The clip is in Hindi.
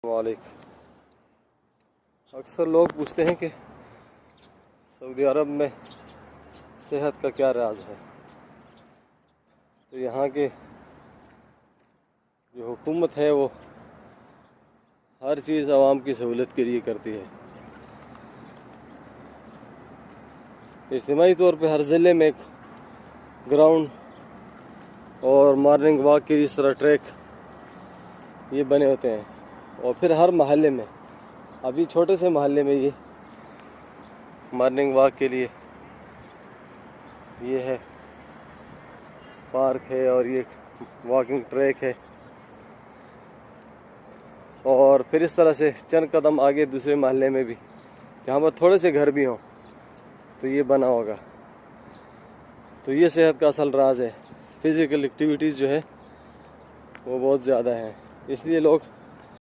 वालेकुम। अक्सर लोग पूछते हैं कि सऊदी अरब में सेहत का क्या राज है। तो यहाँ के जो हुकूमत है वो हर चीज़ आवाम की सहूलत के लिए करती है। इज्तिमाई तौर पे हर ज़िले में एक ग्राउंड और मॉर्निंग वॉक के इस तरह ट्रैक ये बने होते हैं। और फिर हर मोहल्ले में, अभी छोटे से मोहल्ले में ये मॉर्निंग वॉक के लिए ये है पार्क है और ये वॉकिंग ट्रैक है। और फिर इस तरह से चंद कदम आगे दूसरे मोहल्ले में भी, जहाँ पर थोड़े से घर भी हों, तो ये बना होगा। तो ये सेहत का असल राज है। फिज़िकल एक्टिविटीज़ जो है वो बहुत ज़्यादा है, इसलिए लोग